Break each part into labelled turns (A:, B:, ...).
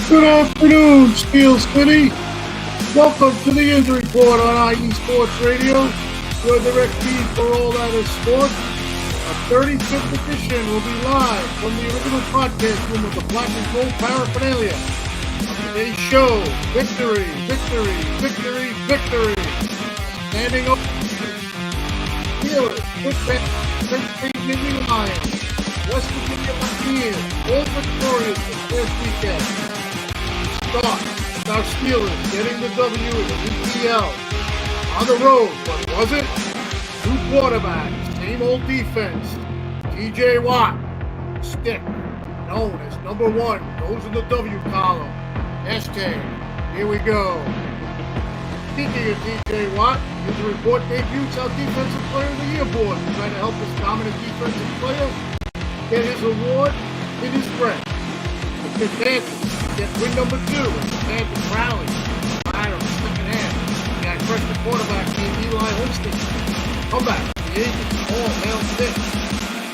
A: Good afternoon, Steel City. Welcome to the Yinzer Report on IE Sports Radio. Your direct feed for all that is sports. Our 35th edition will be live from the original podcast room of the Black and Gold Paraphernalia. On today's show, victory, victory, victory, victory. Standing up, Steelers, Penn State Nittany Lions, West Virginia Buccaneers, all victorious this past weekend. Start with our Steelers getting the W in the UPL. On the road, what was it? New quarterback, same old defense. TJ Watt, stick, known as number one, goes in the W column. Hashtag, here we go. Speaking of TJ Watt, his report debuts our Defensive Player of the Year board. We're trying to help this dominant defensive player get his award in his breath. The Panthers get win number 2 as the Panthers rally. Right on the second half. We got freshman quarterback named Eli Holstein. Comeback. The Agents all down 6.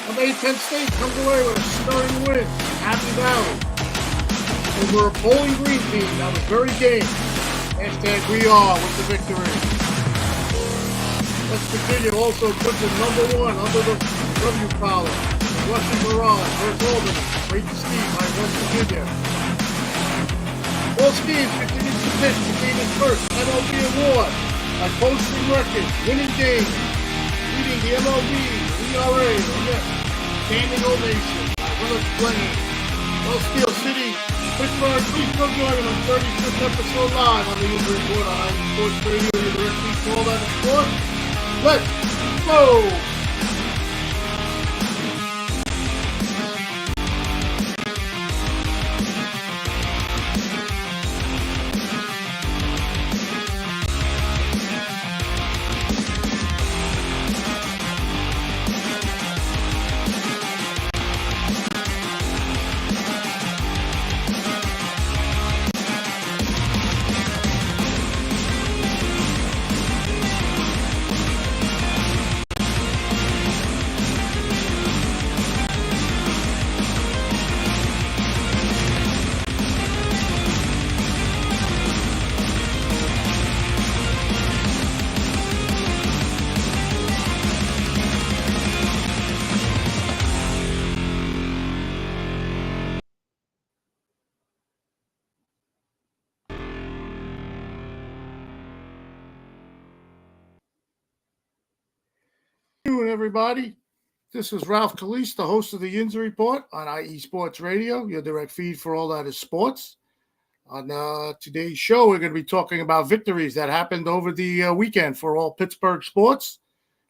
A: Number 8 Penn State comes away with a stirring win. Happy Valley. Over a Bowling Green team that was very game. Hashtag we are with the victory. West Virginia also puts it number 1 under the W column. Russian Mirage versus Albany. Great to see by West Virginia. All Steves continue to submit to gain his first MLB award by posting records, winning games, leading the MLB, ERA, and standing ovation by Willard Fleming. Well, Steel City, Pittsburgh, please come join us on 35th episode live on the Yinzer Report on IE Sports Radio. Your direct feed for all that is sport. Let's go! Everybody, this is Ralph Calise, the host of the Yinzer Report on IE Sports Radio, your direct feed for all that is sports. On today's show, we're going to be talking about victories that happened over the weekend for all Pittsburgh sports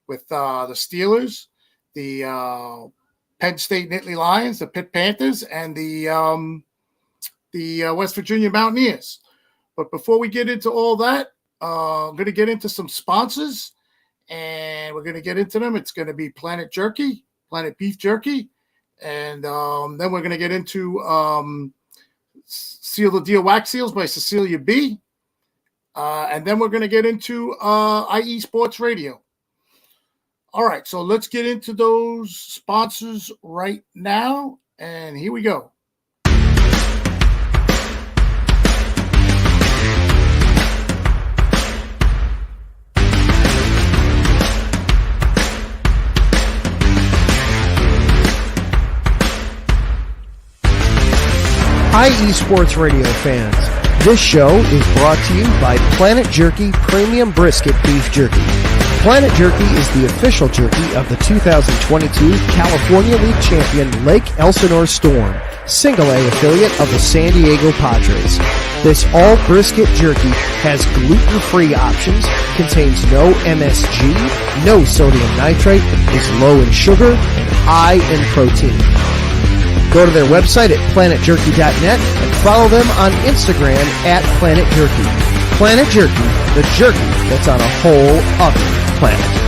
A: with the Steelers, the Penn State Nittany Lions, the Pitt Panthers, and the West Virginia Mountaineers. But before we get into all that, I'm going to get into some sponsors. And we're going to get into them. It's going to be Planet Beef Jerky. And then we're going to get into Seal the Deal Wax Seals by Cecilia B. And then we're going to get into IE Sports Radio. All right, so let's get into those sponsors right now. And here we go.
B: IE Sports Radio fans, this show is brought to you by Planet Jerky Premium Brisket Beef Jerky. Planet Jerky is the official jerky of the 2022 California League champion Lake Elsinore Storm, single-A affiliate of the San Diego Padres. This all-brisket jerky has gluten-free options, contains no MSG, no sodium nitrate, is low in sugar, and high in protein. Go to their website at planetjerky.net and follow them on Instagram at Planet Jerky. Planet Jerky, the jerky that's on a whole other planet.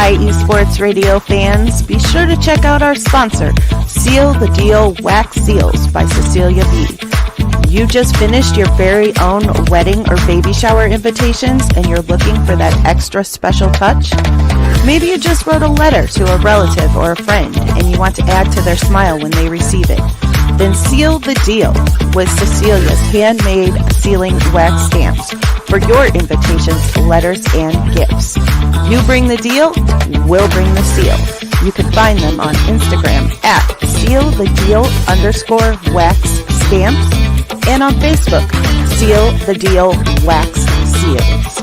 C: IE Sports Radio fans, be sure to check out our sponsor, Seal the Deal Wax Seals by Cecilia B. You just finished your very own wedding or baby shower invitations and you're looking for that extra special touch? Maybe you just wrote a letter to a relative or a friend and you want to add to their smile when they receive it. Then seal the deal with Cecilia's handmade sealing wax stamps for your invitations, letters, and gifts. You bring the deal, we'll bring the seal. You can find them on Instagram at sealthedeal_wax stamps and on Facebook, Seal the Deal Wax Seals.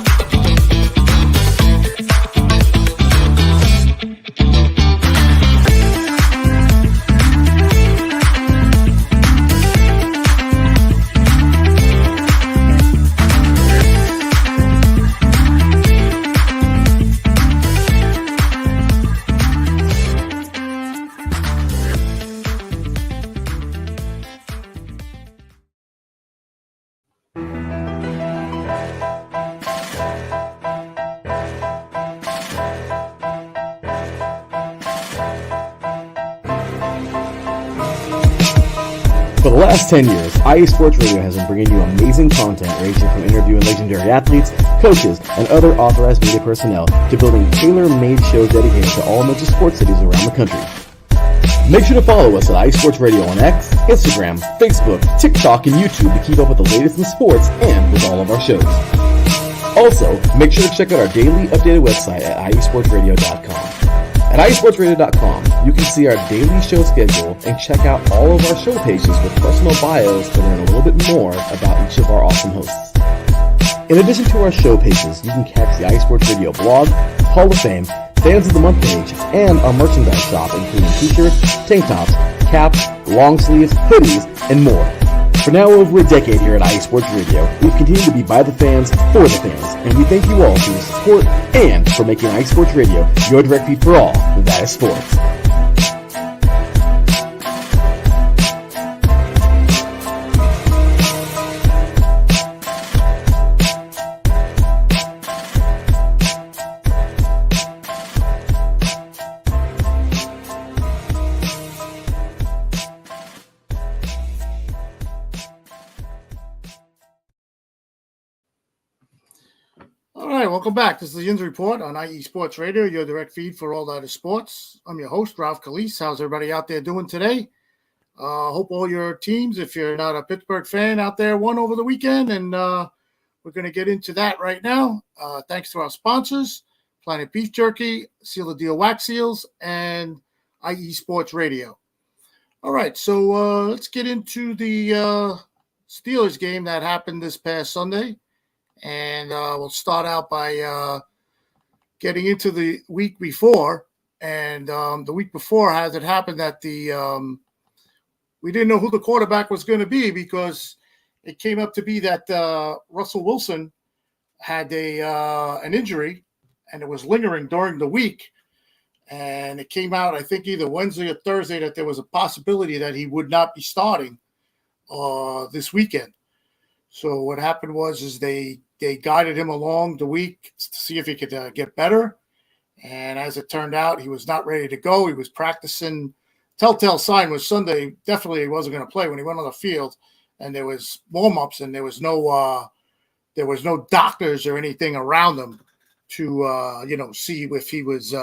D: For the last 10 years, IE Sports Radio has been bringing you amazing content ranging from interviewing legendary athletes, coaches, and other authorized media personnel to building tailor-made shows dedicated to all major sports cities around the country. Make sure to follow us at IE Sports Radio on X, Instagram, Facebook, TikTok, and YouTube to keep up with the latest in sports and with all of our shows. Also, make sure to check out our daily updated website at iesportsradio.com. At iesportsradio.com, you can see our daily show schedule and check out all of our show pages with personal bios to learn a little bit more about each of our awesome hosts. In addition to our show pages, you can catch the IE Sports Radio blog, Hall of Fame, Fans of the Month page, and our merchandise shop including t-shirts, tank tops, caps, long sleeves, hoodies, and more. For now over a decade here at IE Sports Radio, we've continued to be by the fans, for the fans, and we thank you all for your support and for making IE Sports Radio your direct feed for all that is sports.
A: All right, welcome back. This is the Yinzer Report on IE Sports Radio, your direct feed for all that is sports. I'm your host, Ralph Calise. How's everybody out there doing today? Hope all your teams, if you're not a Pittsburgh fan out there, won over the weekend, and we're going to get into that right now. Thanks to our sponsors, Planet Beef Jerky, Seal the Deal Wax Seals, and IE Sports Radio. All right, so let's get into the Steelers game that happened this past Sunday. And we'll start out by getting into the week before. And the week before has it happened that we didn't know who the quarterback was going to be because it came up to be that Russell Wilson had an injury, and it was lingering during the week. And it came out, I think, either Wednesday or Thursday that there was a possibility that he would not be starting this weekend. So what happened was they guided him along the week to see if he could get better. And as it turned out, he was not ready to go. He was practicing. Telltale sign was Sunday. Definitely he wasn't going to play when he went on the field. And there was warm-ups, and there was no doctors or anything around him to see if he was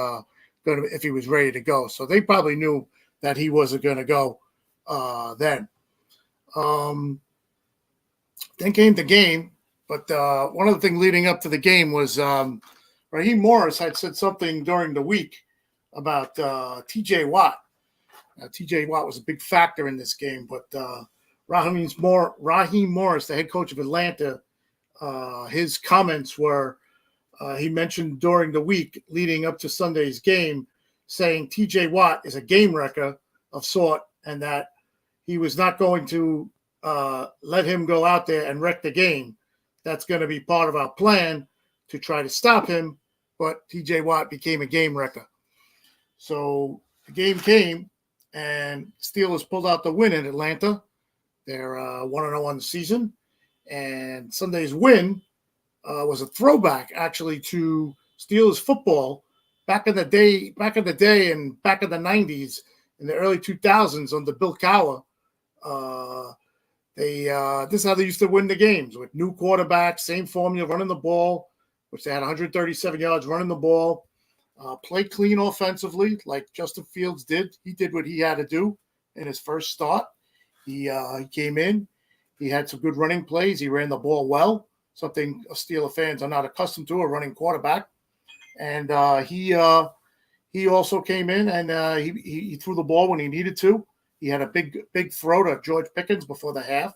A: if he was ready to go. So they probably knew that he wasn't going to go then. Then came the game, but one of the things leading up to the game was Raheem Morris had said something during the week about T.J. Watt. T.J. Watt was a big factor in this game, but Raheem Morris, the head coach of Atlanta, his comments were he mentioned during the week leading up to Sunday's game saying T.J. Watt is a game wrecker of sort and that he was not going to let him go out there and wreck the game. That's going to be part of our plan to try to stop him, but T.J. Watt became a game wrecker. So the game came, and Steelers pulled out the win in Atlanta. They're 1-0 on the season, and Sunday's win was a throwback, actually, to Steelers football back in the day, and back in the 90s, in the early 2000s under Bill Cowher, this is how they used to win the games with new quarterbacks, same formula, running the ball, which they had 137 yards running the ball, play clean offensively like Justin Fields did. He did what he had to do in his first start. He came in. He had some good running plays. He ran the ball well, something Steeler fans are not accustomed to, a running quarterback. And he also came in and he threw the ball when he needed to. He had a big throw to George Pickens before the half.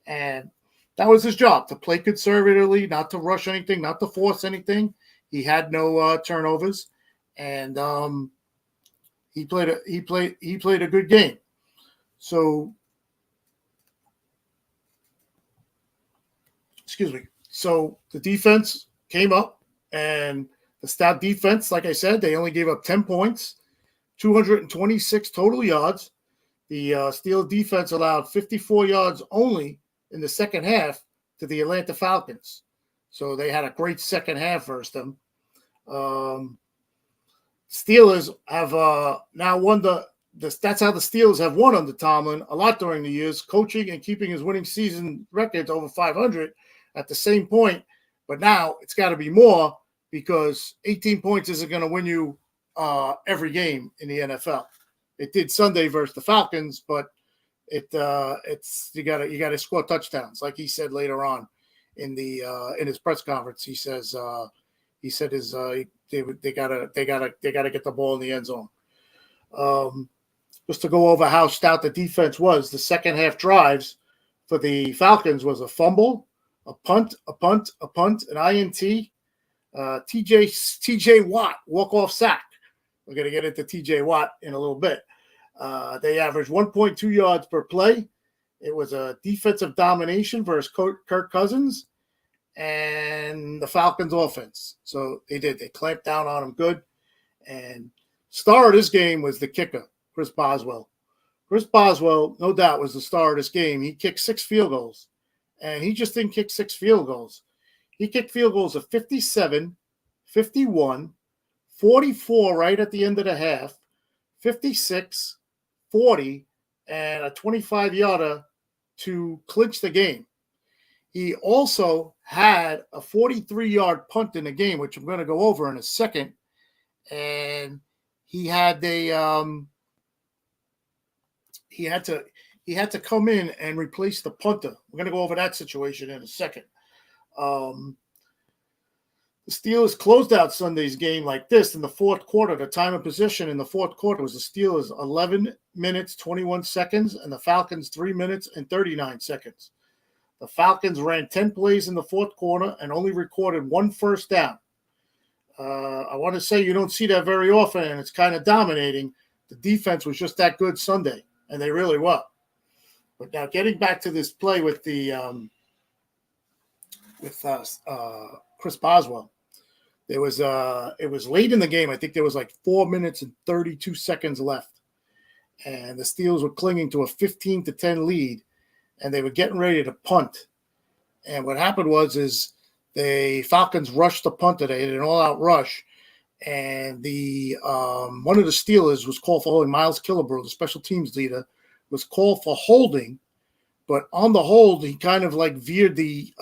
A: And that was his job, to play conservatively, not to rush anything, not to force anything. He had no turnovers. And he played a good game. So excuse me. So the defense came up, and the stout defense, like I said, they only gave up 10 points, 226 total yards. The Steelers defense allowed 54 yards only in the second half to the Atlanta Falcons. So they had a great second half versus them. Steelers have now won that's how the Steelers have won under Tomlin a lot during the years, coaching and keeping his winning season records over 500 at the same point. But now it's got to be more, because 18 points isn't going to win you every game in the NFL. It did Sunday versus the Falcons, but it's you got to score touchdowns, like he said later on in his press conference. He said they gotta get the ball in the end zone. Just to go over how stout the defense was, the second half drives for the Falcons was a fumble, a punt, an INT, TJ Watt walk-off sack. We're going to get into TJ Watt in a little bit. They averaged 1.2 yards per play. It was a defensive domination versus Kirk Cousins and the Falcons offense. So they clamped down on him good. And star of this game was the kicker, Chris Boswell. Chris Boswell, no doubt, was the star of this game. He kicked 6 field goals. And he just didn't kick 6 field goals. He kicked field goals of 57, 51, 44 right at the end of the half, 56, 40, and a 25-yarder to clinch the game. He also had a 43-yard punt in the game, which I'm going to go over in a second. And he had he had to come in and replace the punter. We're going to go over that situation in a second. The Steelers closed out Sunday's game like this in the fourth quarter. The time of possession in the fourth quarter was the Steelers 11 minutes, 21 seconds, and the Falcons 3 minutes and 39 seconds. The Falcons ran 10 plays in the fourth quarter and only recorded 1 first down. I want to say you don't see that very often, and it's kind of dominating. The defense was just that good Sunday, and they really were. But now getting back to this play with Chris Boswell, it was late in the game. I think there was like 4 minutes and 32 seconds left, and the Steelers were clinging to a 15-10 lead, and they were getting ready to punt. And what happened was the Falcons rushed the punter. They had an all-out rush, and the one of the Steelers was called for holding. Miles Killebrew, the special teams leader, was called for holding, but on the hold, he kind of like veered the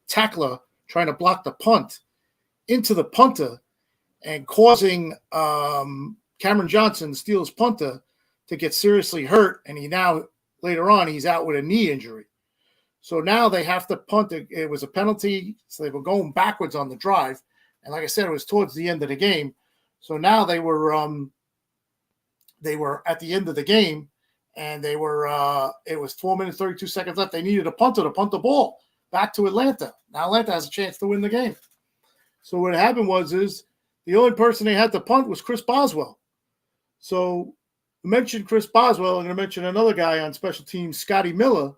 A: tackler trying to block the punt into the punter, and causing Cameron Johnson, the Steelers punter, to get seriously hurt. And later on, he's out with a knee injury. So now they have to punt. It was a penalty, so they were going backwards on the drive. And like I said, it was towards the end of the game. So now they were at the end of the game, and it was 4 minutes, 32 seconds left. They needed a punter to punt the ball back to Atlanta. Now Atlanta has a chance to win the game. So what happened was the only person they had to punt was Chris Boswell. So I mentioned Chris Boswell. I'm going to mention another guy on special teams, Scotty Miller,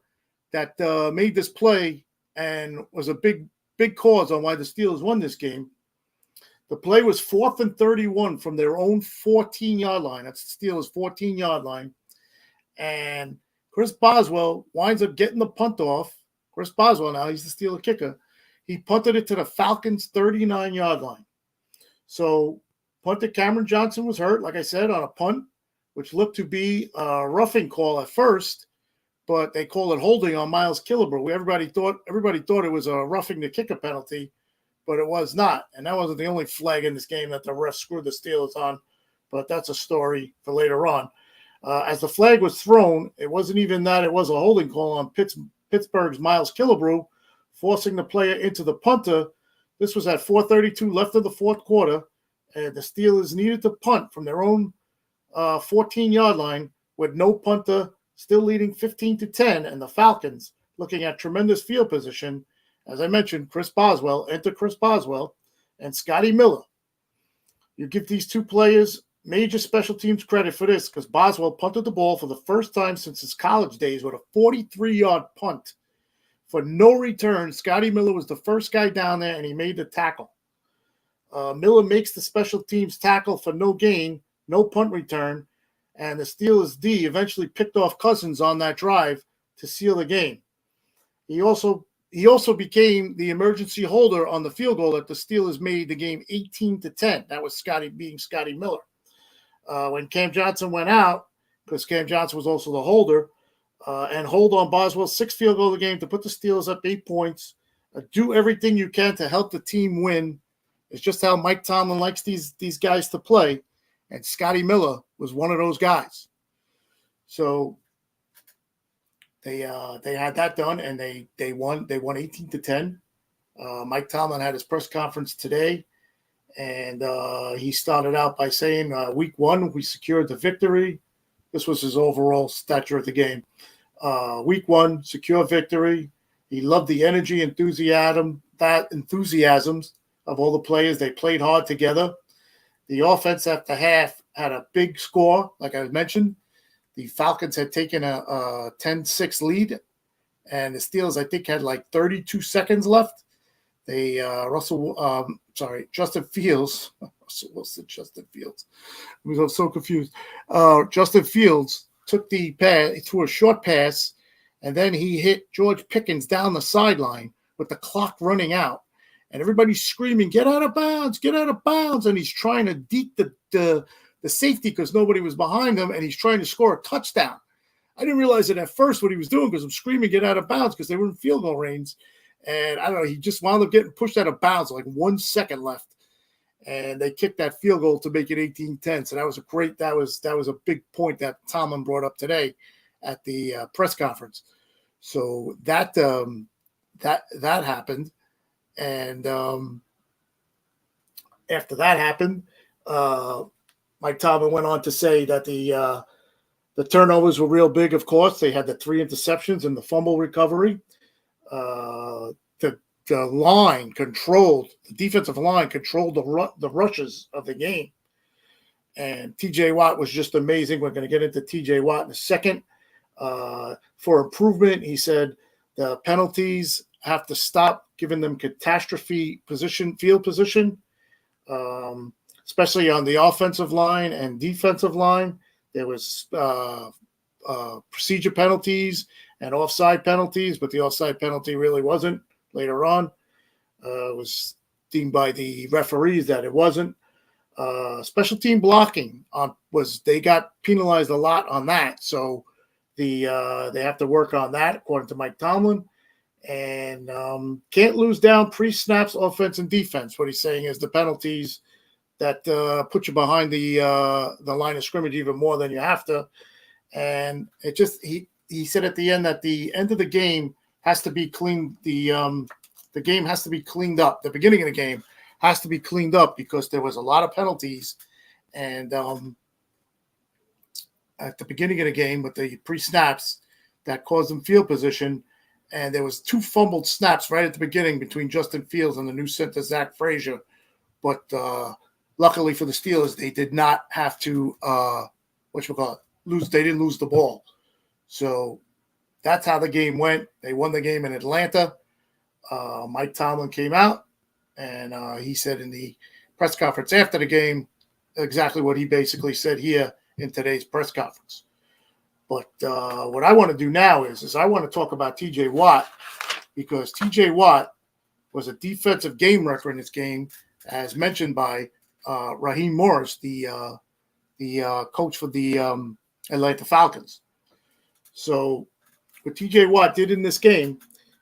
A: that made this play and was a big cause on why the Steelers won this game. The play was 4th and 31 from their own 14-yard line. That's the Steelers' 14-yard line. And Chris Boswell winds up getting the punt off. Chris Boswell now, he's the Steeler kicker. He punted it to the Falcons' 39-yard line. So punter Cameron Johnson was hurt, like I said, on a punt, which looked to be a roughing call at first, but they called it holding on Miles Killebrew. Everybody thought it was a roughing the kicker penalty, but it was not. And that wasn't the only flag in this game that the ref screwed the Steelers on, but that's a story for later on. As the flag was thrown, it wasn't even that it was a holding call on Pittsburgh's Miles Killebrew, forcing the player into the punter. This was at 4:32 left of the fourth quarter, and the Steelers needed to punt from their own 14-yard line with no punter, still leading 15-10, and the Falcons looking at tremendous field position. As I mentioned, Chris Boswell, and Scotty Miller. You give these two players major special teams credit for this because Boswell punted the ball for the first time since his college days with a 43-yard punt. For no return, Scotty Miller was the first guy down there, and he made the tackle. Miller makes the special teams tackle for no gain, no punt return, and the Steelers D eventually picked off Cousins on that drive to seal the game. He also became the emergency holder on the field goal that the Steelers made the game 18-10. That was Scotty Miller. When Cam Johnson went out, because Cam Johnson was also the holder, and hold on Boswell's 6th field goal of the game to put the Steelers up 8 points. Do everything you can to help the team win. It's just how Mike Tomlin likes these guys to play, and Scotty Miller was one of those guys. So they had that done, and they won 18-10. Mike Tomlin had his press conference today, and he started out by saying, week 1, we secured the victory. This was his overall stature of the game. Week 1, secure victory. He loved the energy, enthusiasms of all the players. They played hard together. The offense at the half had a big score, like I mentioned. The Falcons had taken a 10-6 lead, and the Steelers, I think, had like 32 seconds left. Justin Fields. Justin Fields. I'm so confused. Justin Fields took the pass, threw a short pass, and then he hit George Pickens down the sideline with the clock running out. And everybody's screaming, get out of bounds, get out of bounds. And he's trying to deke the safety because nobody was behind him, and he's trying to score a touchdown. I didn't realize it at first what he was doing because I'm screaming, get out of bounds, because they were in field goal range. And I don't know, he just wound up getting pushed out of bounds, like 1 second left. And they kicked that field goal to make it 18-10. So that was a big point that Tomlin brought up today at the press conference. So that happened. And after that happened, Mike Tomlin went on to say that the turnovers were real big, of course. They had the 3 interceptions and the fumble recovery. The defensive line controlled the rushes of the game. And TJ Watt was just amazing. We're going to get into TJ Watt in a second. For improvement, he said the penalties have to stop giving them catastrophe field position, especially on the offensive line and defensive line. There was procedure penalties and offside penalties, but the offside penalty really wasn't. Later on, it was deemed by the referees that it wasn't. Special team blocking they got penalized a lot on that, so they have to work on that according to Mike Tomlin. And can't lose down pre-snaps, offense and defense. What he's saying is the penalties that put you behind the line of scrimmage even more than you have to. And it just he said at the end that the end of the game has to be cleaned. The game has to be cleaned up. The beginning of the game has to be cleaned up because there was a lot of penalties. And at the beginning of the game with the pre-snaps that caused them field position, and there was 2 fumbled snaps right at the beginning between Justin Fields and the new center, Zach Frazier. But luckily for the Steelers, they did not have to lose. They didn't lose the ball. So that's how the game went. They won the game in Atlanta. Mike Tomlin came out, and he said in the press conference after the game exactly what he basically said here in today's press conference. But what I want to do now is I want to talk about TJ Watt, because TJ Watt was a defensive game wrecker in this game, as mentioned by Raheem Morris, the coach for the Atlanta Falcons. So what TJ Watt did in this game,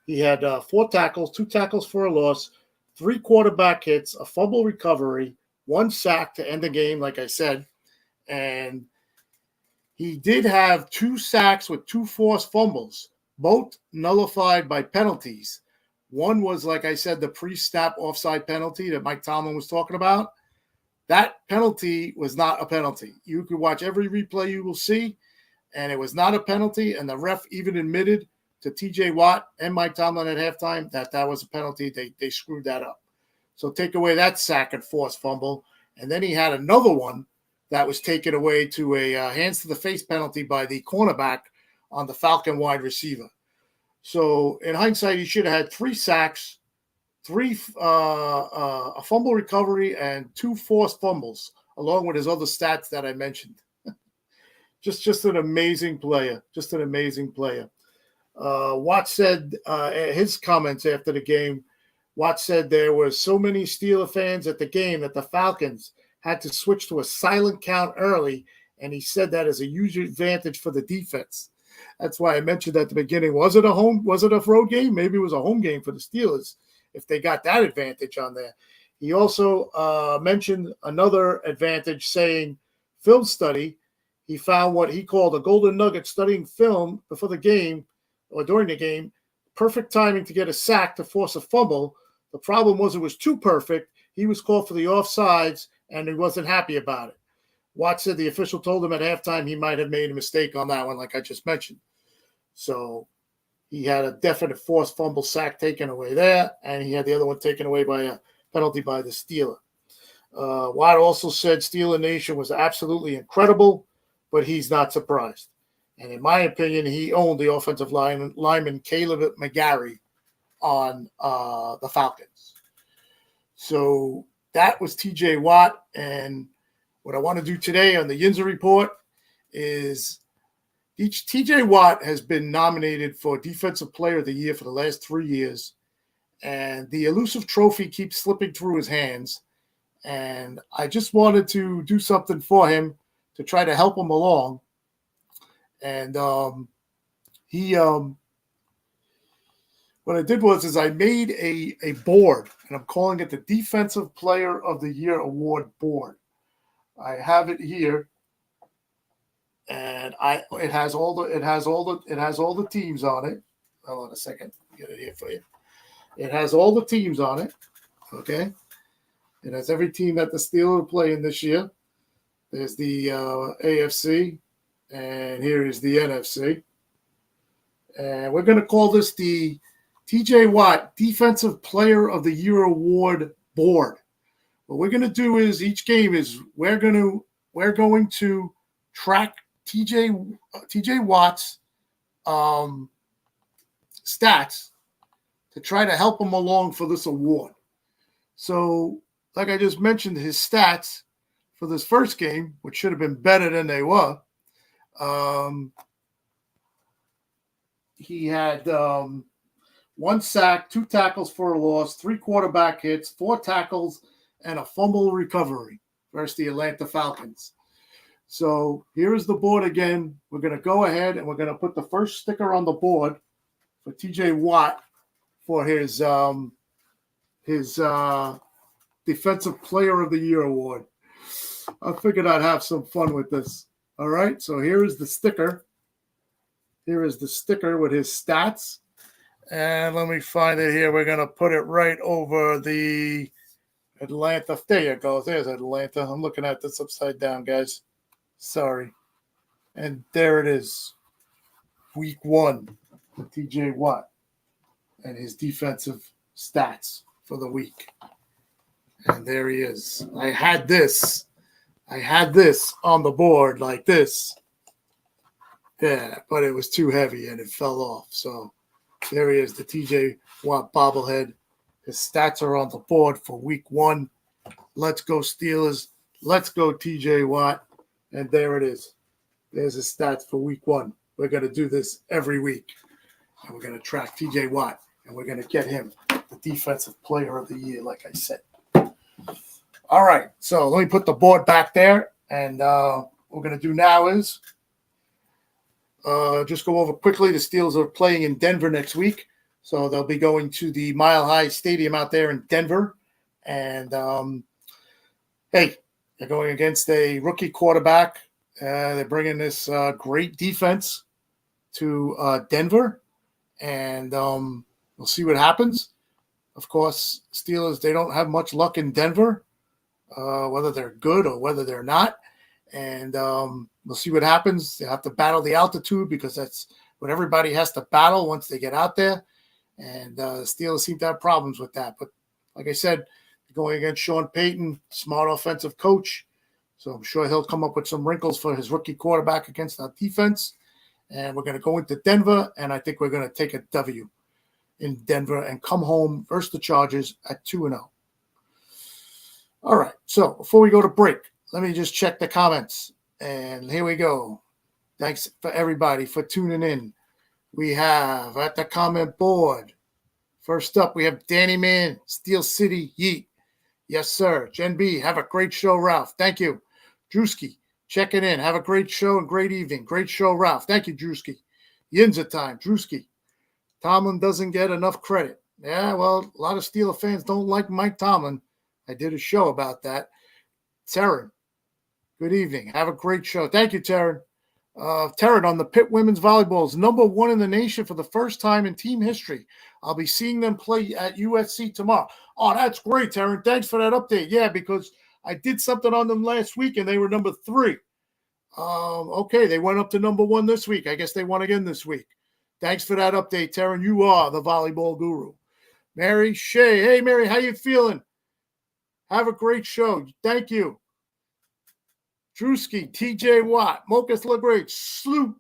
A: he had 4 tackles, 2 tackles for a loss, 3 quarterback hits, a fumble recovery, 1 sack to end the game, like I said. And he did have 2 sacks with 2 forced fumbles, both nullified by penalties. One was, like I said, the pre-snap offside penalty that Mike Tomlin was talking about. That penalty was not a penalty. You could watch every replay you will see, and it was not a penalty, and the ref even admitted to TJ Watt and Mike Tomlin at halftime that was a penalty. They screwed that up. So take away that sack and forced fumble, and then he had another one that was taken away to a hands-to-the-face penalty by the cornerback on the Falcon wide receiver. So in hindsight, he should have had 3 sacks, a fumble recovery, and 2 forced fumbles, along with his other stats that I mentioned. just an amazing player. Just an amazing player. Watt said his comments after the game. Watt said there were so many Steeler fans at the game that the Falcons had to switch to a silent count early, and he said that as a huge advantage for the defense. That's why I mentioned at the beginning. Was it a road game? Maybe it was a home game for the Steelers if they got that advantage on there. He also mentioned another advantage, saying film study. He found what he called a golden nugget studying film before the game or during the game. Perfect timing to get a sack to force a fumble. The problem was it was too perfect. He was called for the offsides, and he wasn't happy about it. Watt said the official told him at halftime he might have made a mistake on that one, like I just mentioned. So he had a definite forced fumble sack taken away there, and he had the other one taken away by a penalty by the Steeler. Watt also said Steeler Nation was absolutely incredible, but he's not surprised. And in my opinion, he owned the offensive lineman Caleb McGarry on the Falcons. So that was TJ Watt. And what I want to do today on the Yinzer Report is TJ Watt has been nominated for Defensive Player of the Year for the last 3 years. And the elusive trophy keeps slipping through his hands. And I just wanted to do something for him to try to help him along. And what I did was I made a board, and I'm calling it the Defensive Player of the Year Award board. I have it here, and it has all the teams on it. Hold on a second, get it here for you. It has all the teams on it. Okay, it has every team that the Steelers are playing this year. There's the AFC, and here is the NFC. And we're going to call this the TJ Watt Defensive Player of the Year Award board. What we're going to do is each game is we're going to track TJ Watt's stats to try to help him along for this award. So, like I just mentioned, his stats for this first game, which should have been better than they were, he had 1 sack, 2 tackles for a loss, 3 quarterback hits, 4 tackles, and a fumble recovery versus the Atlanta Falcons. So here is the board again. We're going to go ahead and we're going to put the first sticker on the board for TJ Watt for his Defensive Player of the Year award. I figured I'd have some fun with this. All right, so here is the sticker. Here is the sticker with his stats. And let me find it here. We're going to put it right over the Atlanta. There you go. There's Atlanta. I'm looking at this upside down, guys. Sorry. And there it is. Week 1 for TJ Watt and his defensive stats for the week. And there he is. I had this on the board like this. Yeah, but it was too heavy and it fell off. So there he is, the TJ Watt bobblehead. His stats are on the board for week 1. Let's go Steelers. Let's go TJ Watt. And there it is. There's his stats for week 1. We're going to do this every week. And we're going to track TJ Watt. And we're going to get him the Defensive Player of the Year, like I said. All right, so let me put the board back there, and what we're going to do now is just go over quickly. The Steelers are playing in Denver next week, so they'll be going to the Mile High Stadium out there in Denver, and hey, they're going against a rookie quarterback. They're bringing this great defense to Denver, and we'll see what happens. Of course, Steelers, they don't have much luck in Denver, whether they're good or whether they're not. And we'll see what happens. They have to battle the altitude because that's what everybody has to battle once they get out there. And Steelers seem to have problems with that. But like I said, going against Sean Payton, smart offensive coach. So I'm sure he'll come up with some wrinkles for his rookie quarterback against our defense. And we're going to go into Denver, and I think we're going to take a W in Denver and come home versus the Chargers at 2-0. All right, so before we go to break, let me just check the comments. And here we go. Thanks for everybody for tuning in. We have at the comment board, first up, we have Danny Mann, Steel City, Yeet. Yes, sir. Jen B, have a great show, Ralph. Thank you. Drewski, checking in. Have a great show and great evening. Great show, Ralph. Thank you, Drewski. Yinzer time, Drewski. Tomlin doesn't get enough credit. Yeah, well, a lot of Steeler fans don't like Mike Tomlin. I did a show about that. Taryn, good evening. Have a great show. Thank you, Taryn. Taryn, on the Pitt women's volleyball is #1 in the nation for the first time in team history. I'll be seeing them play at USC tomorrow. Oh, that's great, Taryn. Thanks for that update. Yeah, because I did something on them last week, and they were #3. Okay, they went up to #1 this week. I guess they won again this week. Thanks for that update, Taryn. You are the volleyball guru. Mary Shea. Hey, Mary, how you feeling? Have a great show. Thank you. Drewski, TJ Watt, Mochas LaGreat, Sloop.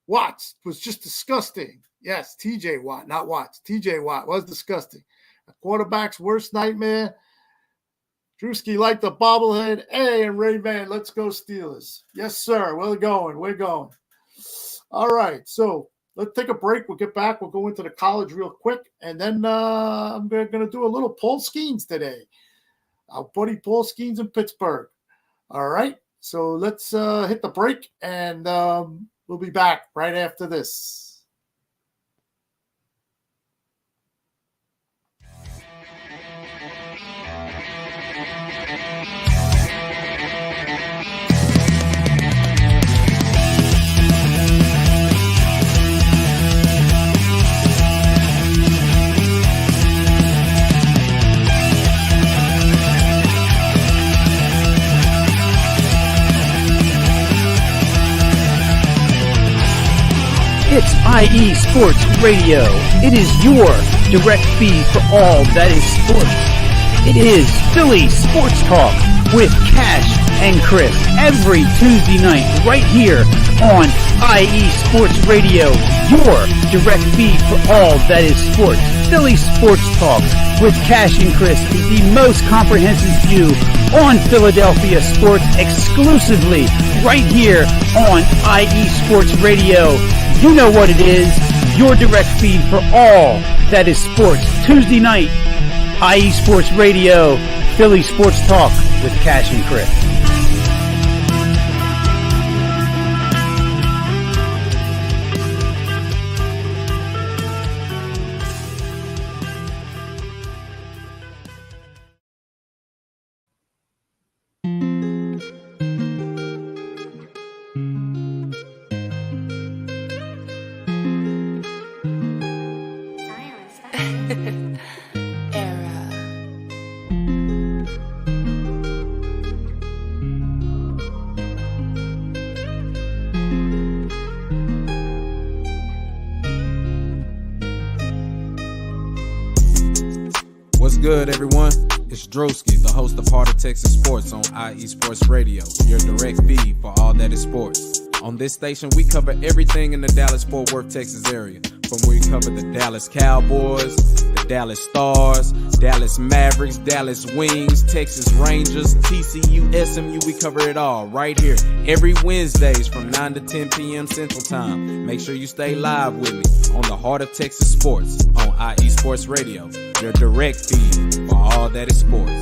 A: Watts was just disgusting. Yes, TJ Watt, not Watts. TJ Watt was disgusting. A quarterback's worst nightmare. Drewski like the bobblehead. Hey, and Ray-Ban, let's go Steelers. Yes, sir. We're going. All right, so let's take a break. We'll get back. We'll go into the college real quick. And then I'm going to do a little Paul Skeens today. Our buddy Paul Skeens in Pittsburgh. All right, so let's hit the break, and we'll be back right after this.
E: It's IE Sports Radio. It is your direct feed for all that is sports. It is Philly Sports Talk with Cash and Chris every Tuesday night right here on IE Sports Radio, your direct feed for all that is sports. Philly Sports Talk with Cash and Chris is the most comprehensive view on Philadelphia sports exclusively right here on IE Sports Radio. You know what it is, your direct feed for all that is sports. Tuesday night, IE Sports Radio, Philly Sports Talk with Cash and Chris.
F: Good, everyone. It's Drewski, the host of Heart of Texas Sports on IE Sports Radio, your direct feed for all that is sports. On this station, we cover everything in the Dallas-Fort Worth, Texas area. From where we cover the Dallas Cowboys, the Dallas Stars, Dallas Mavericks, Dallas Wings, Texas Rangers, TCU, SMU, we cover it all right here every Wednesdays from 9 to 10 p.m. Central Time. Make sure you stay live with me on the Heart of Texas Sports on IE Sports Radio, your direct feed for all that is sports.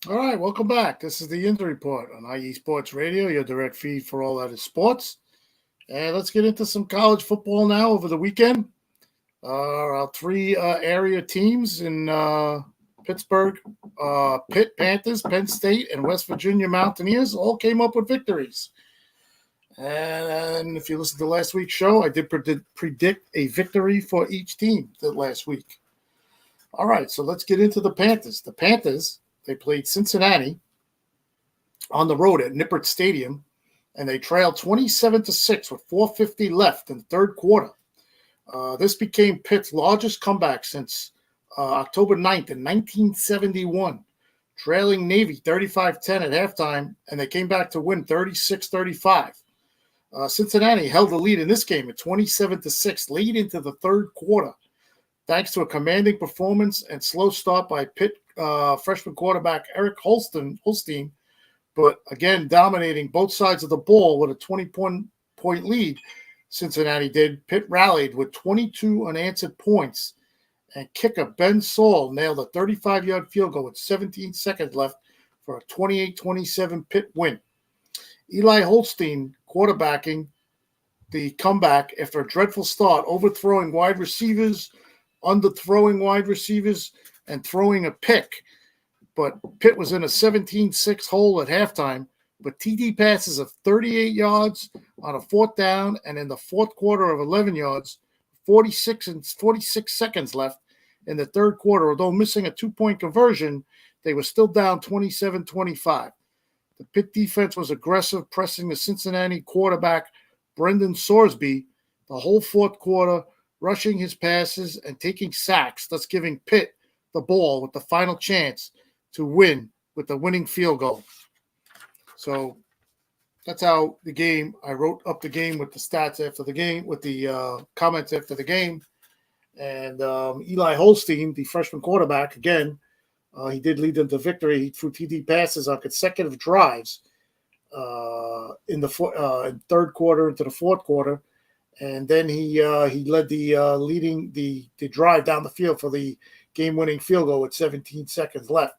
A: All right, welcome back. This is the Yinzer Report on IE Sports Radio, your direct feed for all that is sports. And let's get into some college football now over the weekend. Our three area teams in Pittsburgh, Pitt Panthers, Penn State, and West Virginia Mountaineers all came up with victories. And if you listen to last week's show, I did predict a victory for each team last week. All right, so let's get into the Panthers. The Panthers, they played Cincinnati on the road at Nippert Stadium, and they trailed 27-6 with 4:50 left in the third quarter. This became Pitt's largest comeback since October 9th in 1971, trailing Navy 35-10 at halftime, and they came back to win 36-35. Cincinnati held the lead in this game at 27-6 late into the third quarter, thanks to a commanding performance and slow start by Pitt freshman quarterback Eric Holstein, but again dominating both sides of the ball with a 20-point lead. Cincinnati did. Pitt rallied with 22 unanswered points, and kicker Ben Saul nailed a 35-yard field goal with 17 seconds left for a 28-27 Pitt win. Eli Holstein quarterbacking the comeback after a dreadful start, overthrowing wide receivers, underthrowing wide receivers, and throwing a pick. But Pitt was in a 17-6 hole at halftime, but TD passes of 38 yards on a fourth down, and in the fourth quarter of 11 yards, 46 seconds left in the third quarter. Although missing a 2-point conversion, they were still down 27-25. The Pitt defense was aggressive, pressing the Cincinnati quarterback, Brendan Sorsby, the whole fourth quarter, rushing his passes and taking sacks, thus giving Pitt the ball with the final chance to win with the winning field goal. So that's how the game, I wrote up the game with the stats after the game, with the comments after the game. And Eli Holstein, the freshman quarterback, again, he did lead them to victory. He threw TD passes on consecutive drives in the third quarter into the fourth quarter. And then he led the drive down the field for the game-winning field goal with 17 seconds left.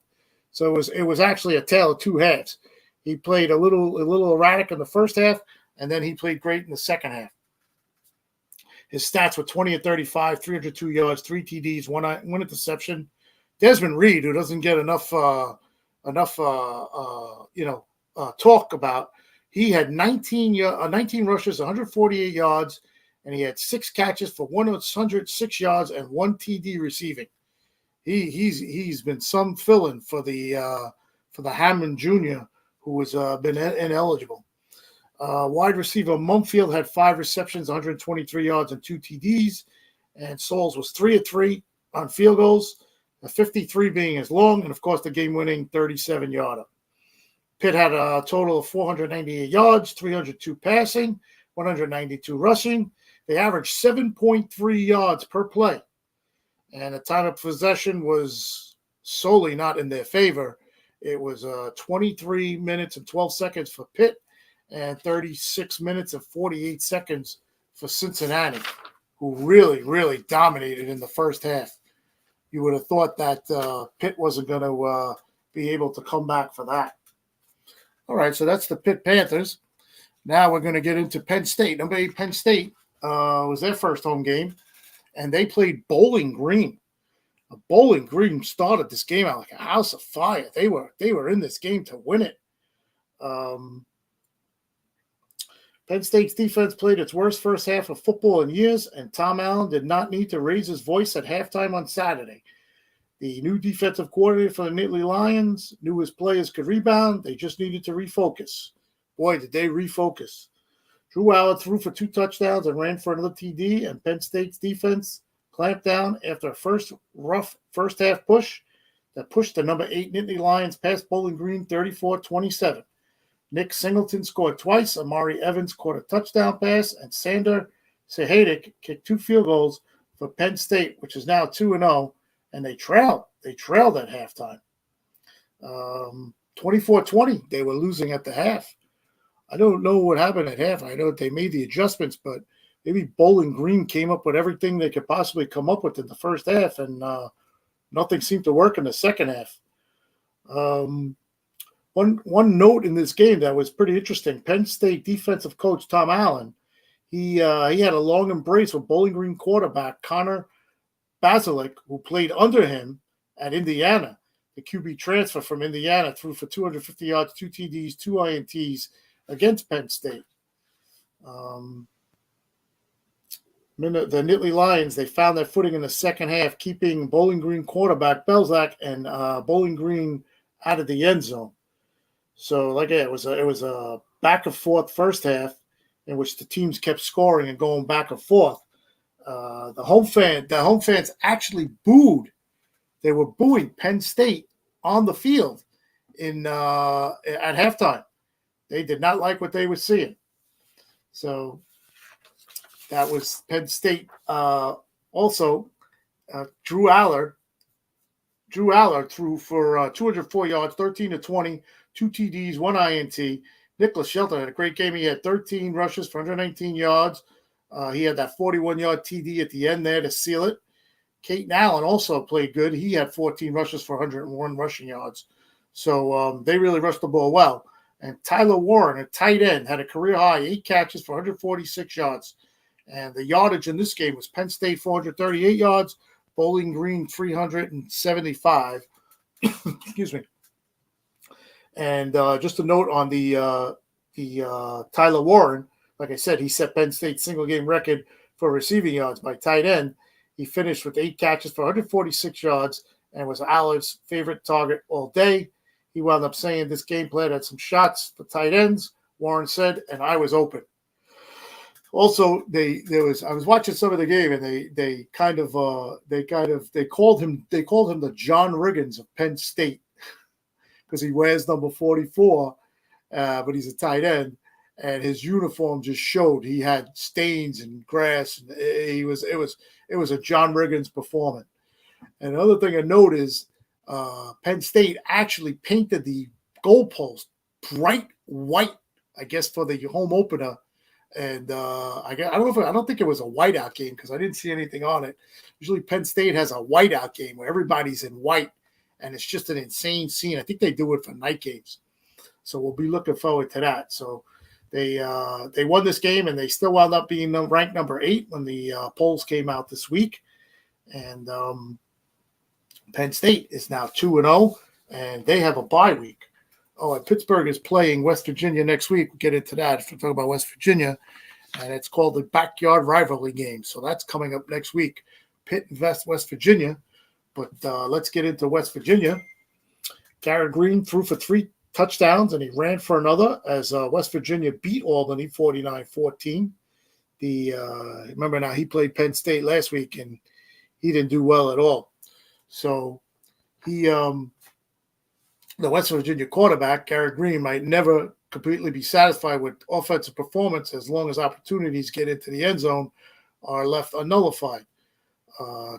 A: So it was actually a tale of two halves. He played a little erratic in the first half, and then he played great in the second half. His stats were 20 of 35, 302 yards, 3 TDs, one interception. Desmond Reed, who doesn't get enough talk about, he had 19 rushes, 148 yards, and he had 6 catches for 106 yards and 1 TD receiving. He's been some fill-in for the Hammond Jr., who has been ineligible. Wide receiver Mumfield had 5 receptions, 123 yards, and 2 TDs, and Sauls was 3 of 3 on field goals, the 53 being his long, and of course the game-winning 37-yarder. Pitt had a total of 498 yards, 302 passing, 192 rushing. They averaged 7.3 yards per play, and the time of possession was solely not in their favor. It was 23 minutes and 12 seconds for Pitt and 36 minutes and 48 seconds for Cincinnati, who really, really dominated in the first half. You would have thought that Pitt wasn't going to be able to come back for that. All right, so that's the Pitt Panthers. Now we're going to get into Penn State. Number 8, Penn State was their first home game, and they played Bowling Green. Bowling Green started this game out like a house of fire. They were in this game to win it. Penn State's defense played its worst first half of football in years, and Tom Allen did not need to raise his voice at halftime on Saturday. The new defensive coordinator for the Nittany Lions knew his players could rebound. They just needed to refocus. Boy, did they refocus. Drew Allard threw for 2 touchdowns and ran for another TD, and Penn State's defense clamped down after a rough first-half push that pushed the number 8 Nittany Lions past Bowling Green 34-27. Nick Singleton scored twice, Amari Evans caught a touchdown pass, and Sander Sahadic kicked 2 field goals for Penn State, which is now 2-0, and they trailed. They trailed at halftime. 24-20, they were losing at the half. I don't know what happened at half. I know that they made the adjustments, but maybe Bowling Green came up with everything they could possibly come up with in the first half, and nothing seemed to work in the second half. One note in this game that was pretty interesting: Penn State defensive coach Tom Allen, he had a long embrace with Bowling Green quarterback Connor Basilik, who played under him at Indiana. The QB transfer from Indiana threw for 250 yards, 2 TDs, 2 INTs against Penn State. The Nittany Lions, they found their footing in the second half, keeping Bowling Green quarterback Belzak and Bowling Green out of the end zone. So, it was a back and forth first half in which the teams kept scoring and going back and forth. The home fans actually booed. They were booing Penn State on the field at halftime. They did not like what they were seeing. So that was Penn State. Also, Drew Aller threw for 204 yards, 13 to 20, 2 TDs, 1 INT. Nicholas Shelton had a great game. He had 13 rushes for 119 yards. He had that 41-yard TD at the end there to seal it. Caton Allen also played good. He had 14 rushes for 101 rushing yards. So they really rushed the ball well. And Tyler Warren, a tight end, had a career high, 8 catches for 146 yards. And the yardage in this game was Penn State 438 yards, Bowling Green 375. Excuse me. And just a note on the Tyler Warren, like I said, he set Penn State's single-game record for receiving yards by tight end. He finished with 8 catches for 146 yards and was Allen's favorite target all day. He wound up saying this game plan had some shots for tight ends, Warren said, and I was open. Also, I was watching some of the game, and they called him the John Riggins of Penn State because he wears number 44, but he's a tight end, and his uniform just showed he had stains and grass, and it was a John Riggins performance. And another thing I note is Penn State actually painted the goalpost bright white, I guess, for the home opener. And I don't think it was a whiteout game because I didn't see anything on it. Usually Penn State has a whiteout game where everybody's in white, and it's just an insane scene. I think they do it for night games. So we'll be looking forward to that. So they won this game, and they still wound up being ranked number 8 when the polls came out this week. And Penn State is now 2-0, and they have a bye week. Oh, and Pittsburgh is playing West Virginia next week. We'll get into that if we talk about West Virginia. And it's called the Backyard Rivalry Game. So that's coming up next week. Pitt and West Virginia. But let's get into West Virginia. Garrett Green threw for 3 touchdowns, and he ran for another as West Virginia beat Albany 49-14. Remember now, he played Penn State last week, and he didn't do well at all. So the West Virginia quarterback, Garrett Green, might never completely be satisfied with offensive performance as long as opportunities get into the end zone are left unnullified.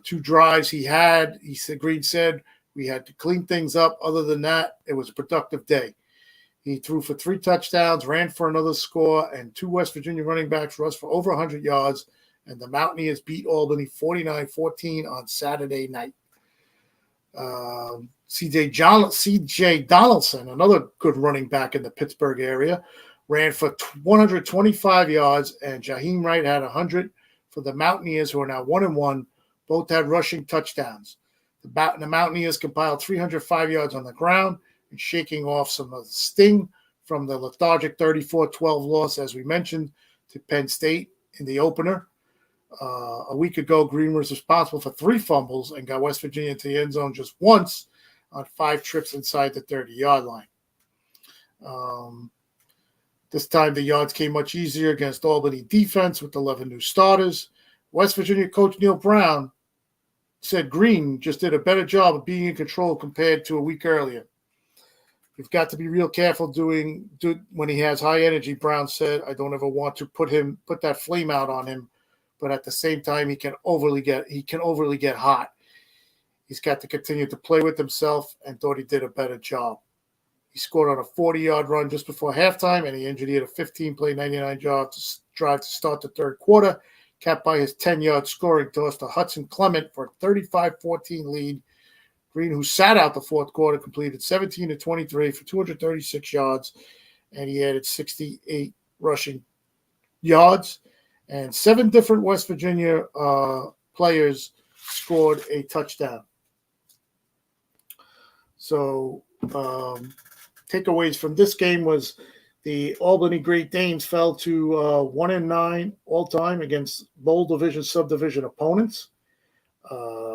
A: 2 drives Green said, we had to clean things up. Other than that, it was a productive day. He threw for 3 touchdowns, ran for another score, and 2 West Virginia running backs rushed for over 100 yards, and the Mountaineers beat Albany 49-14 on Saturday night. C.J. Donaldson, another good running back in the Pittsburgh area, ran for 125 yards, and Jaheim Wright had 100 for the Mountaineers, who are now 1-1. Both had rushing touchdowns. The Mountaineers compiled 305 yards on the ground and shaking off some of the sting from the lethargic 34-12 loss, as we mentioned, to Penn State in the opener. A week ago, Green was responsible for 3 fumbles and got West Virginia into the end zone just once on 5 trips inside the 30-yard line. This time, the yards came much easier against Albany defense with 11 new starters. West Virginia coach Neil Brown said Green just did a better job of being in control compared to a week earlier. You've got to be real careful when he has high energy, Brown said. I don't ever want to put that flame out on him, but at the same time, he can overly get hot. He's got to continue to play with himself and thought he did a better job. He scored on a 40-yard run just before halftime, and he engineered a 15-play, 99-yard drive to start the third quarter, capped by his 10-yard scoring toss to Hudson Clement for a 35-14 lead. Green, who sat out the fourth quarter, completed 17 to 23 for 236 yards, and he added 68 rushing yards. And 7 different West Virginia players scored a touchdown. So takeaways from this game was the Albany Great Danes fell to 1-9 all-time against bowl division, subdivision opponents.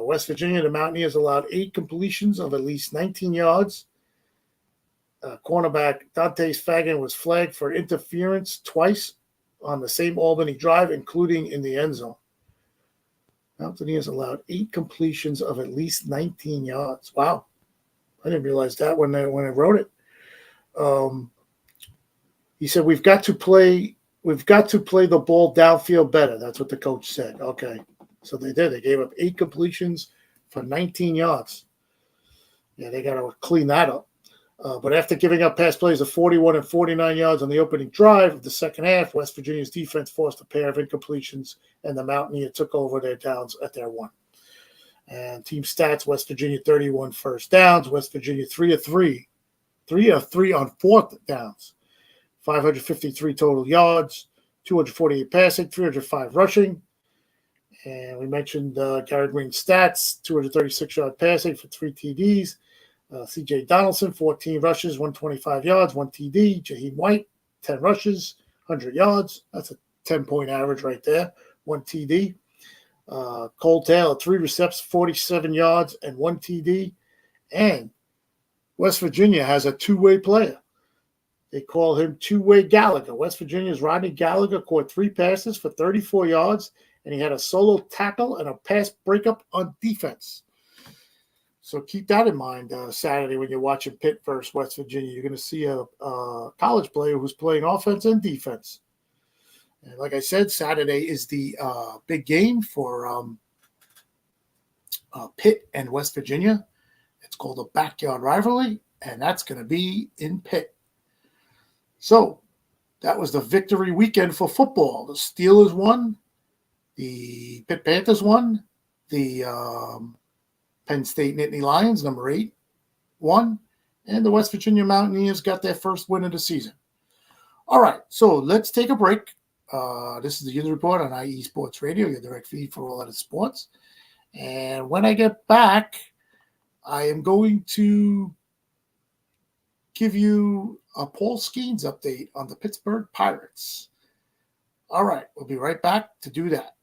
A: West Virginia, the Mountaineers allowed 8 completions of at least 19 yards. Cornerback Dante Fagan was flagged for interference twice on the same Albany drive, including in the end zone. Mountaineers allowed 8 completions of at least 19 yards. Wow. I didn't realize that when I wrote it. He said, we've got to play the ball downfield better. That's what the coach said. Okay. So they did. They gave up 8 completions for 19 yards. Yeah, they got to clean that up. But after giving up pass plays of 41 and 49 yards on the opening drive of the second half, West Virginia's defense forced a pair of incompletions, and the Mountaineers took over their downs at their 1. And team stats, West Virginia 31 first downs, West Virginia 3 of 3 on fourth downs, 553 total yards, 248 passing, 305 rushing. And we mentioned Gary Green's stats, 236-yard passing for 3 TDs. C.J. Donaldson, 14 rushes, 125 yards, 1 TD. Jaheim White, 10 rushes, 100 yards. That's a 10-point average right there, 1 TD. Cole Taylor, 3 receptions, 47 yards, and 1 TD. And West Virginia has a two-way player. They call him Two-Way Gallagher. West Virginia's Rodney Gallagher caught 3 passes for 34 yards, and he had a solo tackle and a pass breakup on defense. So keep that in mind Saturday when you're watching Pitt versus West Virginia. You're going to see a college player who's playing offense and defense. And like I said, Saturday is the big game for Pitt and West Virginia. It's called a backyard rivalry, and that's going to be in Pitt. So that was the victory weekend for football. The Steelers won. The Pitt Panthers won. The Penn State Nittany Lions, number 8, won. And the West Virginia Mountaineers got their first win of the season. All right, so let's take a break. This is the Yinzer Report on IE Sports Radio, your direct feed for all that is sports. And when I get back, I am going to give you a Paul Skeens update on the Pittsburgh Pirates. All right, we'll be right back to do that.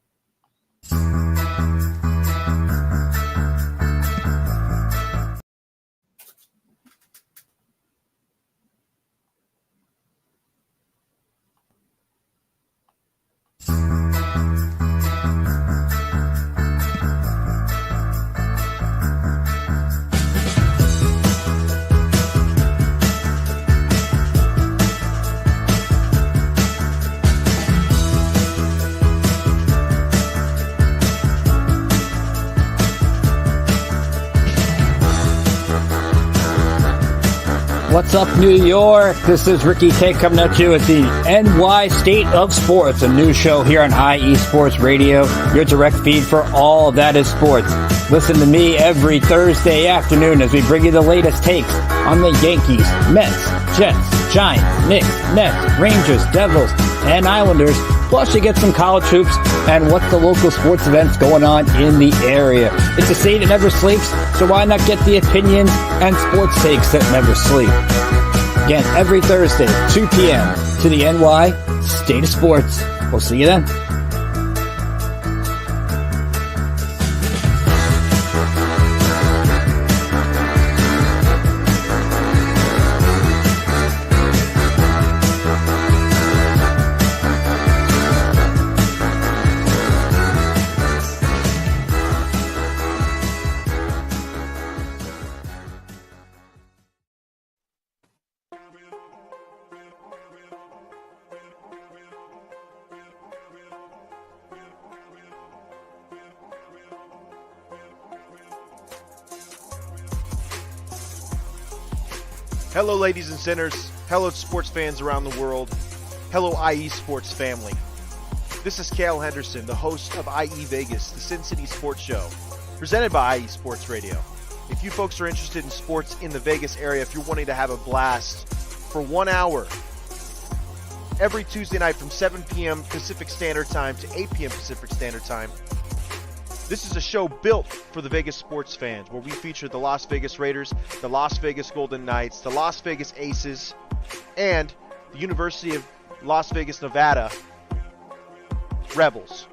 E: What's up, New York? This is Ricky K coming at you with the NY State of Sports, a new show here on IE Sports Radio, your direct feed for all that is sports. Listen to me every Thursday afternoon as we bring you the latest takes on the Yankees, Mets, Jets, Giants, Knicks, Nets, Rangers, Devils, and Islanders. Plus, you get some college hoops and what's the local sports events going on in the area. It's a state that never sleeps, so why not get the opinions and sports takes that never sleep? Again, every Thursday, 2 p.m. to the NY State of Sports. We'll see you then.
G: Hello, ladies and sinners. Hello, sports fans around the world. Hello, IE Sports family. This is Cal Henderson, the host of IE Vegas, the Sin City Sports Show, presented by IE Sports Radio. If you folks are interested in sports in the Vegas area, if you're wanting to have a blast for 1 hour every Tuesday night from 7 p.m. Pacific Standard Time to 8 p.m. Pacific Standard Time, this is a show built for the Vegas sports fans where we feature the Las Vegas Raiders, the Las Vegas Golden Knights, the Las Vegas Aces, and the University of Las Vegas, Nevada Rebels.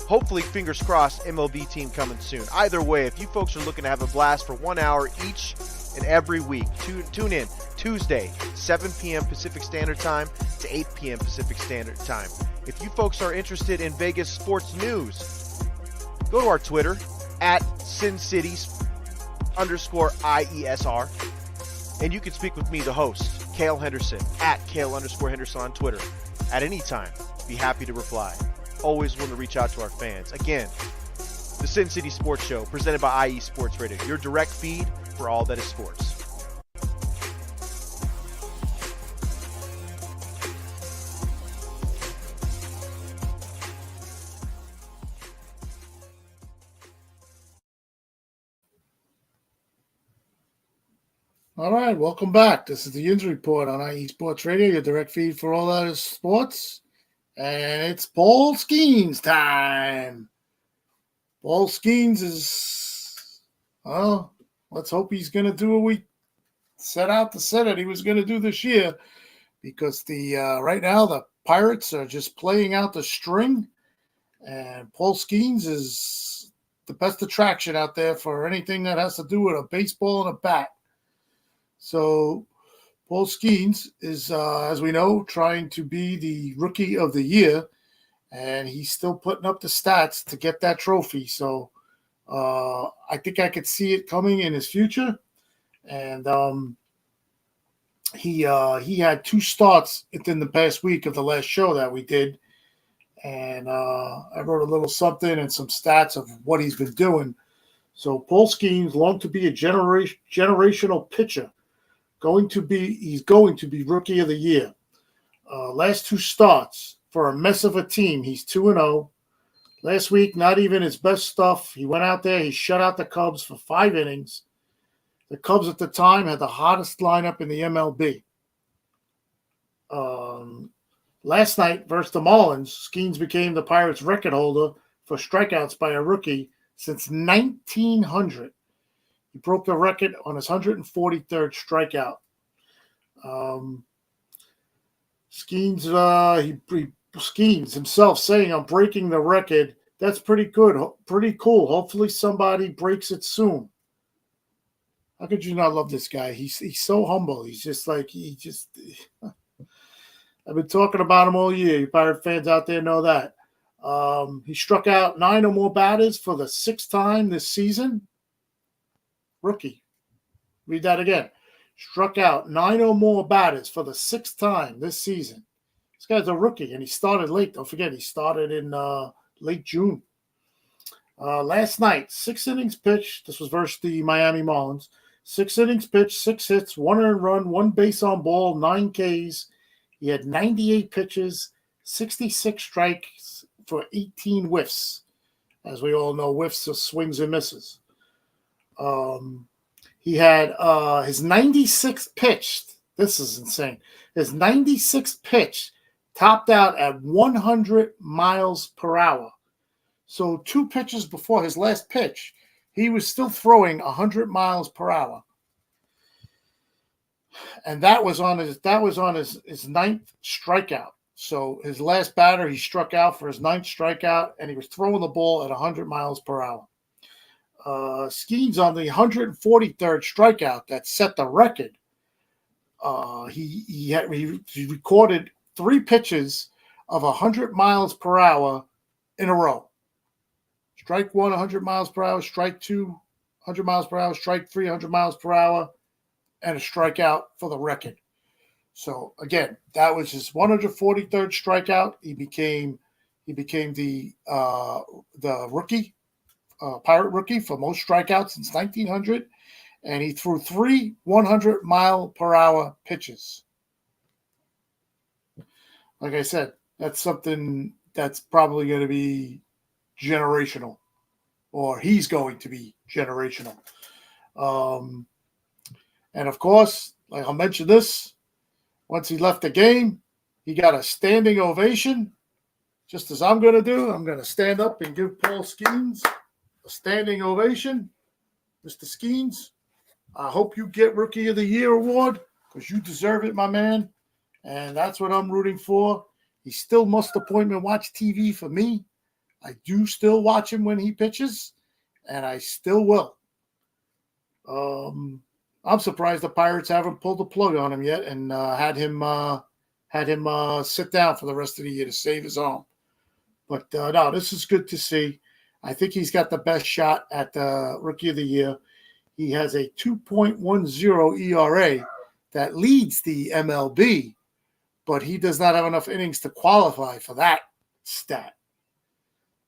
G: Hopefully, fingers crossed, MLB team coming soon. Either way, if you folks are looking to have a blast for 1 hour each and every week, tune in Tuesday, 7 p.m. Pacific Standard Time to 8 p.m. Pacific Standard Time. If you folks are interested in Vegas sports news, go to our Twitter at SinCities_IESR, and you can speak with me, the host, Cale Henderson, at Cale_Henderson on Twitter. At any time, be happy to reply. Always want to reach out to our fans. Again, the Sin City Sports Show, presented by IE Sports Radio, your direct feed for all that is sports.
A: All right, welcome back. This is the Yinzer Report on IE Sports Radio, your direct feed for all that is sports. And it's Paul Skeens time. Paul Skeens is, well, let's hope he's going to do what we set out to say that he was going to do this year, because the right now the Pirates are just playing out the string, and Paul Skeens is the best attraction out there for anything that has to do with a baseball and a bat. So Paul Skeens is, as we know, trying to be the Rookie of the Year, and he's still putting up the stats to get that trophy. So I think I could see it coming in his future. And he had 2 starts within the past week of the last show that we did, and I wrote a little something and some stats of what he's been doing. So Paul Skeens, long to be a generational pitcher. He's going to be Rookie of the Year. Last 2 starts for a mess of a team. He's 2-0. Last week, not even his best stuff. He went out there. He shut out the Cubs for 5 innings. The Cubs at the time had the hottest lineup in the MLB. Last night versus the Marlins, Skeens became the Pirates' record holder for strikeouts by a rookie since 1900. He broke the record on his 143rd strikeout. Skeens himself saying, "I'm breaking the record." That's pretty good, pretty cool. Hopefully somebody breaks it soon. How could you not love this guy? He's so humble. He's just like, I've been talking about him all year. You Pirate fans out there know that. He struck out 9 or more batters for the 6th time this season. Rookie. Read that again. Struck out 9 or more batters for the 6th time this season. This guy's a rookie, and he started late. Don't forget, he started in late June. Last night, 6 innings pitched. This was versus the Miami Marlins. 6 innings pitched, 6 hits, 1 earned run, 1 base on ball, 9 Ks. He had 98 pitches, 66 strikes for 18 whiffs. As we all know, whiffs are swings and misses. He had his 96th pitch. This is insane. His 96th pitch topped out at 100 miles per hour. So 2 pitches before his last pitch, he was still throwing 100 miles per hour. And that was on his 9th strikeout. So his last batter, he struck out for his 9th strikeout, and he was throwing the ball at 100 miles per hour. Skeens on the 143rd strikeout that set the record. He recorded 3 pitches of 100 miles per hour in a row. Strike 1, 100 miles per hour. Strike 2, 100 miles per hour. Strike 3, 100 miles per hour. And a strikeout for the record. So again, that was his 143rd strikeout. He became the rookie, Pirate rookie for most strikeouts since 1900, and he threw 3 100-mile-per-hour pitches. Like I said, that's something that's probably going to be generational, or he's going to be generational. And of course, like I'll mention this, once he left the game, he got a standing ovation, just as I'm going to do. I'm going to stand up and give Paul Skeens a standing ovation. Mr. Skeens, I hope you get Rookie of the Year award because you deserve it, my man. And that's what I'm rooting for. He still must appointment watch TV for me. I do still watch him when he pitches, and I still will. I'm surprised the Pirates haven't pulled the plug on him yet and had him sit down for the rest of the year to save his arm. But no, this is good to see. I think he's got the best shot at the Rookie of the Year. He has a 2.10 ERA that leads the MLB, but he does not have enough innings to qualify for that stat.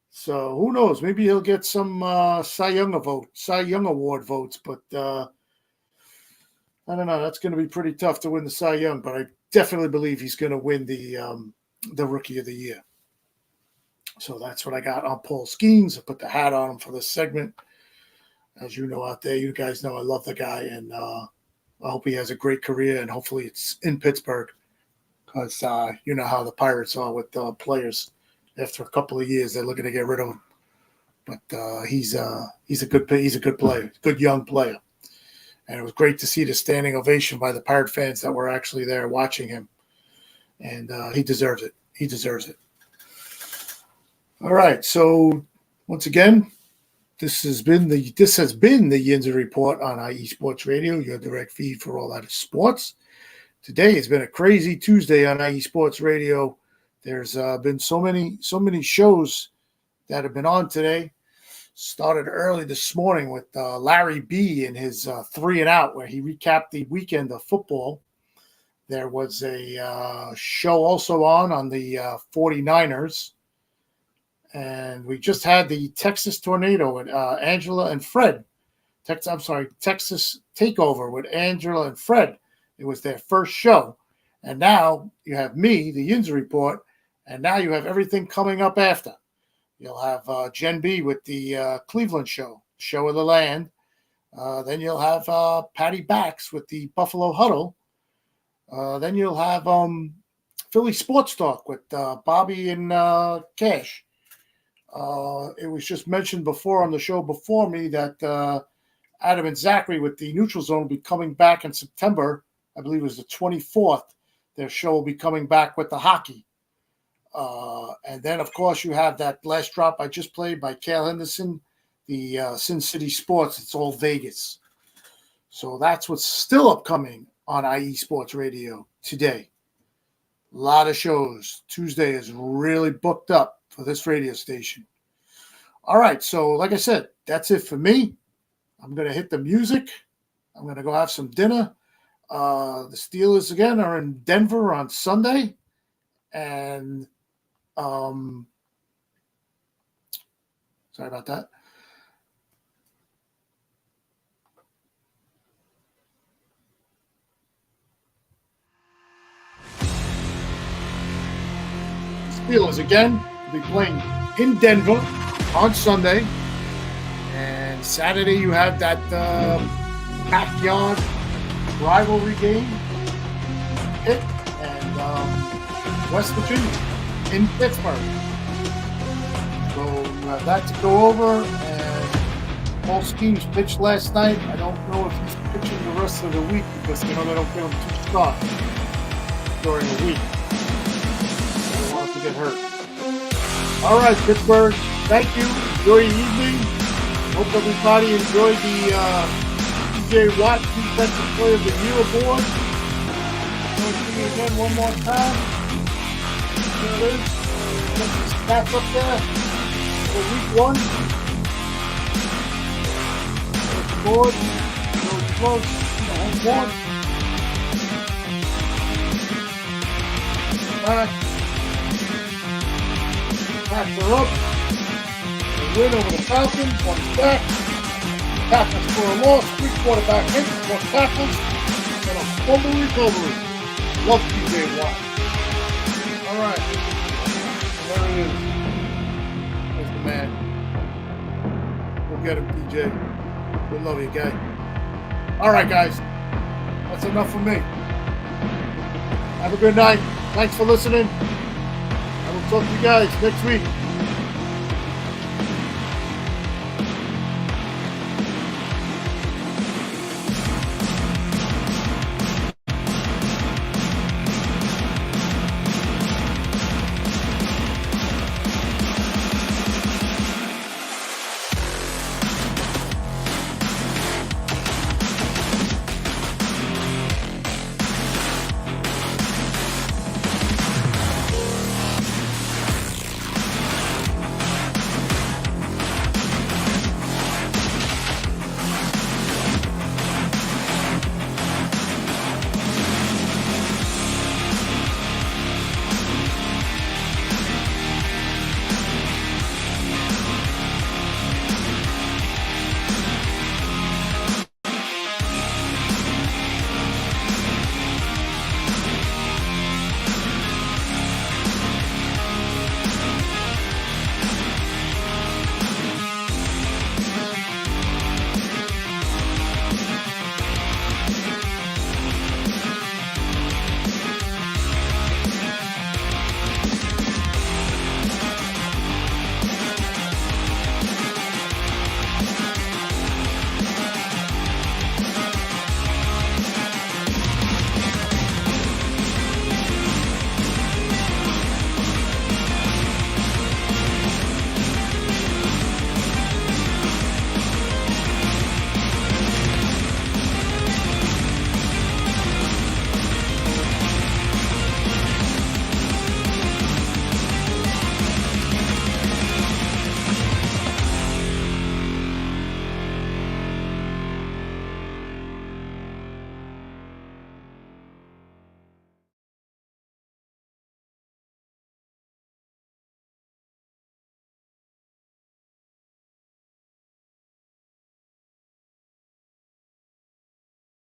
A: So who knows? Maybe he'll get some Cy Young Award votes, but I don't know. That's going to be pretty tough to win the Cy Young, but I definitely believe he's going to win the Rookie of the Year. So that's what I got on Paul Skeens. I put the hat on him for this segment. As you know out there, you guys know I love the guy, and I hope he has a great career, and hopefully it's in Pittsburgh because you know how the Pirates are with players. After a couple of years, they're looking to get rid of him. But he's a good player, good young player. And it was great to see the standing ovation by the Pirate fans that were actually there watching him. And he deserves it. He deserves it. All right. So once again, this has been the Yinzer Report on IE Sports Radio, your direct feed for all that is sports. Today has been a crazy Tuesday on IE Sports Radio. There's been so many shows that have been on today. Started early this morning with Larry B and his 3 and Out, where he recapped the weekend of football. There was a show also on the 49ers. And we just had the Texas Tornado with Angela and Fred. Texas Takeover with Angela and Fred. It was their first show. And now you have me, the Yinzer Report, and now you have everything coming up after. You'll have Jen B with the Cleveland show of the land. Then you'll have Patty Bax with the Buffalo Huddle. Then you'll have Philly Sports Talk with Bobby and Cash. It was just mentioned before on the show before me that Adam and Zachary with the Neutral Zone will be coming back in September. I believe it was the 24th. Their show will be coming back with the hockey. And then, of course, you have that last drop I just played by Cale Henderson, the Sin City Sports. It's all Vegas. So that's what's still upcoming on IE Sports Radio today. A lot of shows. Tuesday is really booked up for this radio station. All right, so like I said, that's it for me. I'm going to hit the music. I'm going to go have some dinner. The Steelers, again, are in Denver on Sunday. And sorry about that. Steelers again will be playing in Denver on Sunday, and Saturday you have that backyard rivalry game, Pitt and West Virginia in Pittsburgh. So you have that to go over, and Paul Skeens pitched last night. I don't know if he's pitching the rest of the week because they don't give him 2 starts during the week. They don't want to get hurt. All right, Pittsburgh, thank you. Enjoy your evening. Hope everybody enjoyed the TJ Watt Defensive Player of the Year award. Going to see me again one more time. There it is. Put the stats up there for week 1. There's the board. Goes close. The home board. Back. Packs are up. The win over the Falcons. 1 back. Tackles for a loss. 3 quarterback hits. 1 tackles. And a fumble recovery. Love TJ Watt. All right. There it is. There's the man. Go get him, TJ. We love you, guy. All right, guys. That's enough for me. Have a good night. Thanks for listening. I will talk to you guys next week.